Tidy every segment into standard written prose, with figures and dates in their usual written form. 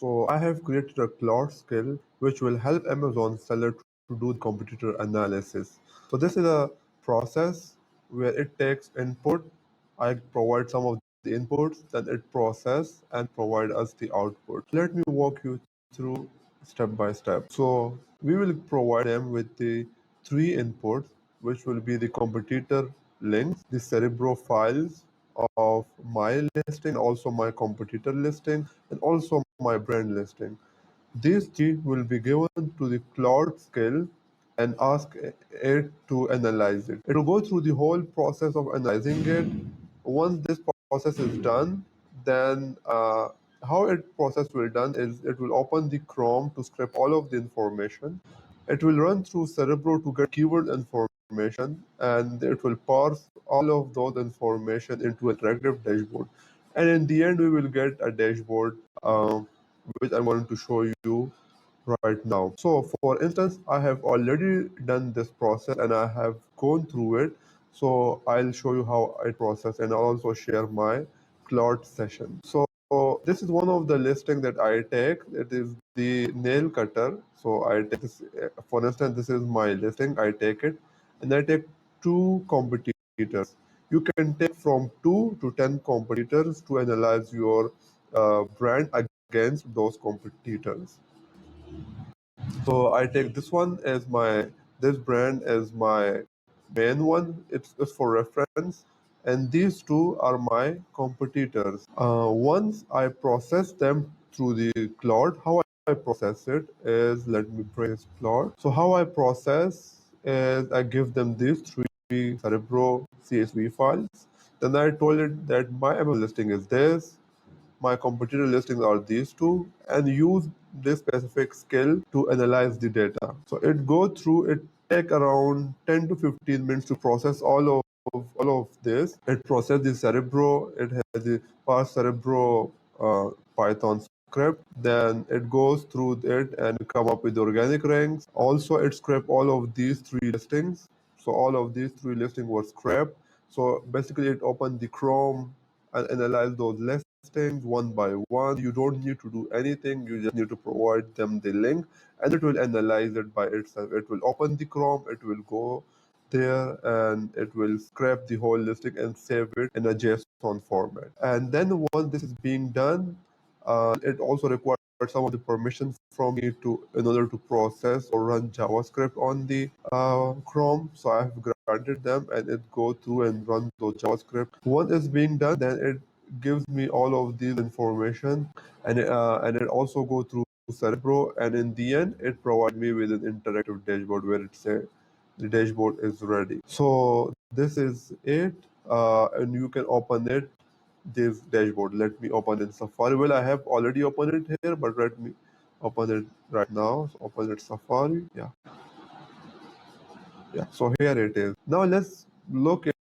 So I have created a Claude skill which will help Amazon seller to do the competitor analysis. So this is a process where it takes input. I provide some of the inputs, then it process and provide us the output. Let me walk you through step by step. So we will provide them with the three inputs, which will be the competitor links, the Cerebro files of my listing, also my competitor listing, and also my brand listing. These three will be given to the Claude skill and ask it to analyze it. It will go through the whole process of analyzing it. Once this process is done, then how it process will done is it will open the Chrome to scrape all of the information. It will run through Cerebro to get keyword information, and it will parse all of those information into an interactive dashboard. And in the end, we will get a dashboard which I'm going to show you right now. So for instance, I have already done this process and I have gone through it. So I'll show you how I process, and I'll also share my Claude session. So this is one of the listing that I take. It is the nail cutter. So I take this, for instance, this is my listing. I take it and I take two competitors. You can take from 2 to 10 competitors to analyze your brand against those competitors. So I take this one as this brand as my main one. It's for reference, and these two are my competitors. Once I process them through the Claude, how I process it is, let me press Claude. So how I process is I give them these three Cerebro CSV files. Then I told it that my Amazon listing is this, my competitor listings are these two, and use this specific skill to analyze the data. So it go through, it take around 10 to 15 minutes to process all of this. It process the Cerebro, it has the parse Cerebro Python script, then it goes through it and come up with organic ranks. Also, it scrape all of these three listings. So all of these three listings were scraped. So basically, it opened the Chrome and analyze those listings one by one. You don't need to do anything. You just need to provide them the link, and it will analyze it by itself. It will open the Chrome. It will go there and it will scrape the whole listing and save it in a JSON format. And then once this is being done, it also requires some of the permissions from me to in order to process or run JavaScript on the Chrome. So I have granted them, and it go through and run those JavaScript. Once it's being done, then it gives me all of these information, and it also go through Cerebro, and in the end, it provides me with an interactive dashboard where it says the dashboard is ready. So this is it, and you can open it, this dashboard. Let me open in Safari. Well, I have already opened it here, but let me open it right now. So open it Safari. Yeah. So here it is. Now let's look at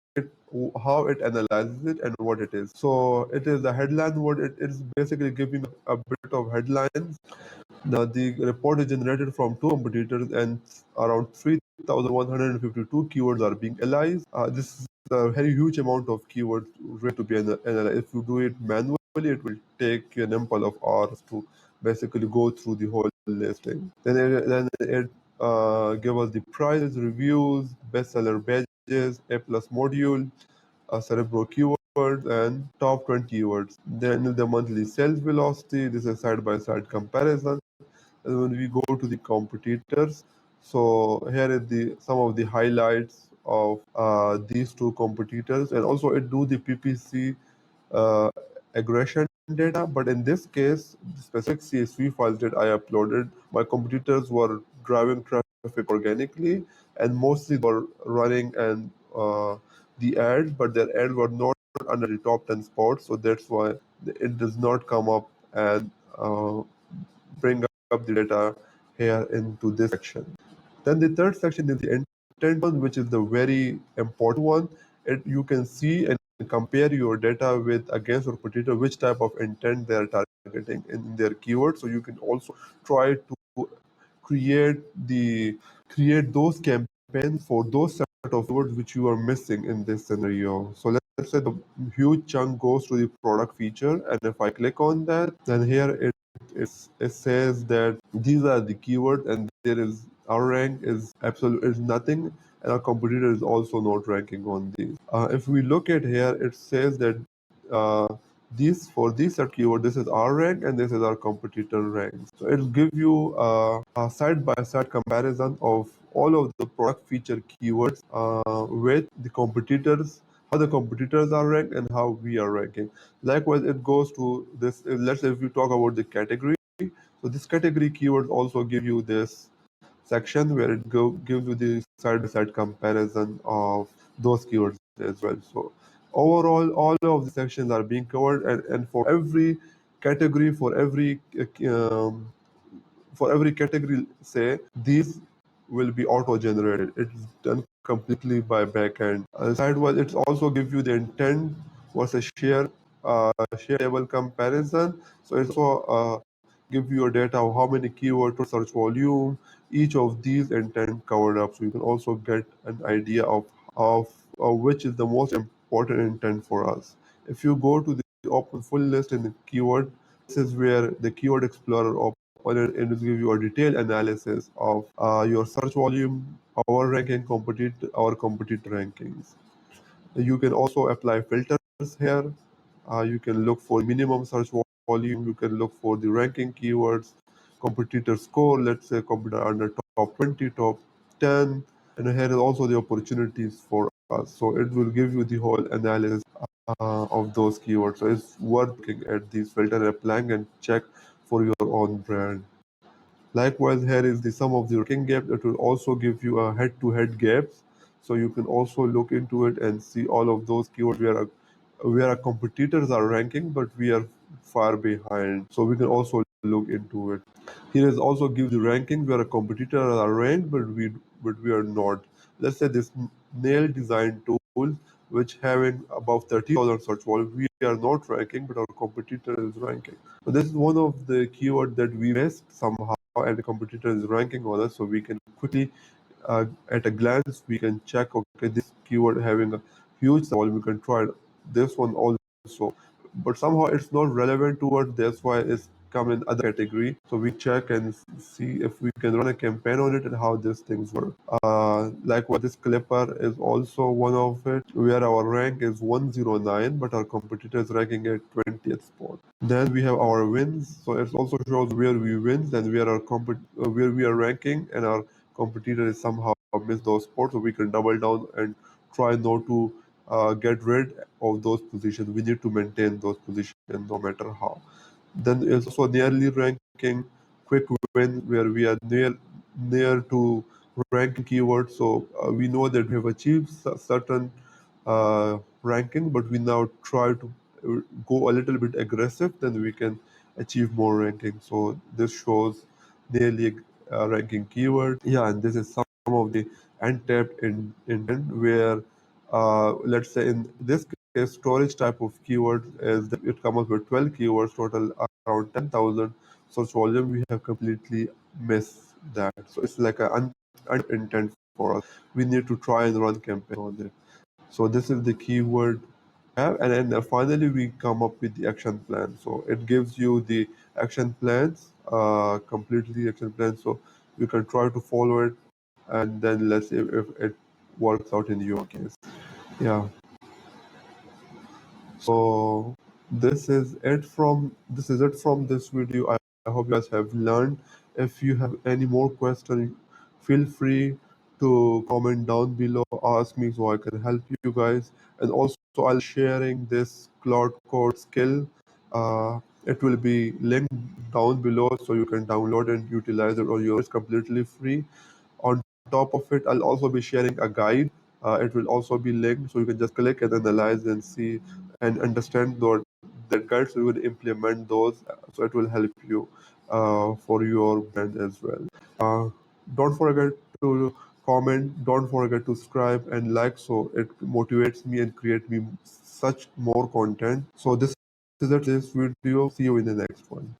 how it analyzes it and what it is. So it is the headline word. It is basically giving a bit of headlines. Now, the report is generated from two competitors, and around 3,152 keywords are being analyzed. This is a very huge amount of keywords ready to be analyzed. If you do it manually, it will take you an ample of hours to basically go through the whole listing. Then it give us the prices, reviews, bestseller badges, A plus module, Cerebro keywords, and top 20 keywords. Then the monthly sales velocity. This is side-by-side comparison. And when we go to the competitors, so here is the some of the highlights of these two competitors, and also it do the PPC uh, aggression data. But in this case, the specific CSV files that I uploaded, my competitors were driving traffic organically, and mostly they were running and the ads, but their ads were not under the top 10 spots, so that's why it does not come up and bring up the data here into this section. Then the third section is the intent one, which is the very important one. You can see and compare your data with against your competitor, which type of intent they are targeting in their keywords. So you can also try to create the create those campaigns for those set of keywords which you are missing in this scenario. So let's say the huge chunk goes to the product feature, and if I click on that, then here it it says that these are the keywords and there is our rank is absolute is nothing, and our competitor is also not ranking on these. If we look at here, it says that uh, these for these set keyword, this is our rank and this is our competitor rank. So it'll give you a side by side comparison of all of the product feature keywords with the competitors, how the competitors are ranked and how we are ranking. Likewise, it goes to this. Let's say if we talk about the category, so this category keywords also give you this section where gives you the side-by-side comparison of those keywords as well. So overall, all of the sections are being covered, and for every category, for every category, say these will be auto-generated. It's done completely by backend. Sidewise, it also gives you the intent versus share table comparison. So it's also give you a data of how many keywords to search volume, each of these intent covered up. So you can also get an idea of which is the most important intent for us. If you go to the open full list in the keyword, this is where the keyword explorer open and it will give you a detailed analysis of your search volume, our ranking, our competitor rankings. You can also apply filters here. You can look for minimum search volume. You can look for the ranking keywords, competitor score. Let's say competitor under top 20, top 10. And here is also the opportunities for us. So it will give you the whole analysis of those keywords. So it's worth looking at these filter applying and check for your own brand. Likewise, here is the sum of the ranking gap. It will also give you a head-to-head gaps. So you can also look into it and see all of those keywords where our competitors are ranking, but we are far behind. So we can also look into it. Here is also give the ranking where a competitor are ranked, but we are not. Let's say this nail design tool, which having above 30,000 search volume, we are not ranking, but our competitor is ranking. So this is one of the keyword that we missed somehow, and the competitor is ranking on us. So we can quickly, at a glance, we can check. Okay, this keyword having a huge volume. We can try this one also, but somehow it's not relevant to us. That's why it's come in other category. So we check and see if we can run a campaign on it and how these things work. Like what this clipper is also one of it, where our rank is 109, but our competitor is ranking at 20th spot. Then we have our wins. So it also shows where we win and where we are ranking, and our competitor is somehow missed those spots. So we can double down and try not to get rid of those positions. We need to maintain those positions no matter how. Then is also nearly ranking, quick win, where we are near to ranking keywords. So we know that we have achieved certain ranking, but we now try to go a little bit aggressive, then we can achieve more ranking. So this shows nearly ranking keyword. Yeah, and this is some of the untapped intent where let's say in this case storage type of keyword is that it comes up with 12 keywords total around 10,000 search volume. We have completely missed that. So it's like an intent for us. We need to try and run campaign on it. So this is the keyword have, and then finally we come up with the action plan. So it gives you the action plans, completely action plans. So you can try to follow it, and then let's see if it works out in your case. Yeah. So this is it from this video. I hope you guys have learned. If you have any more questions, feel free to comment down below, ask me so I can help you guys. And also I'll sharing this Claude Code skill. It will be linked down below so you can download and utilize it on yours completely free. On top of it, I'll also be sharing a guide. It will also be linked, so you can just click and analyze and see and understand that guide, so you will implement those. So it will help you for your brand as well. Uh, don't forget to comment. Don't forget to subscribe and like, so it motivates me and create me such more content. So this is it. This video. See you in the next one.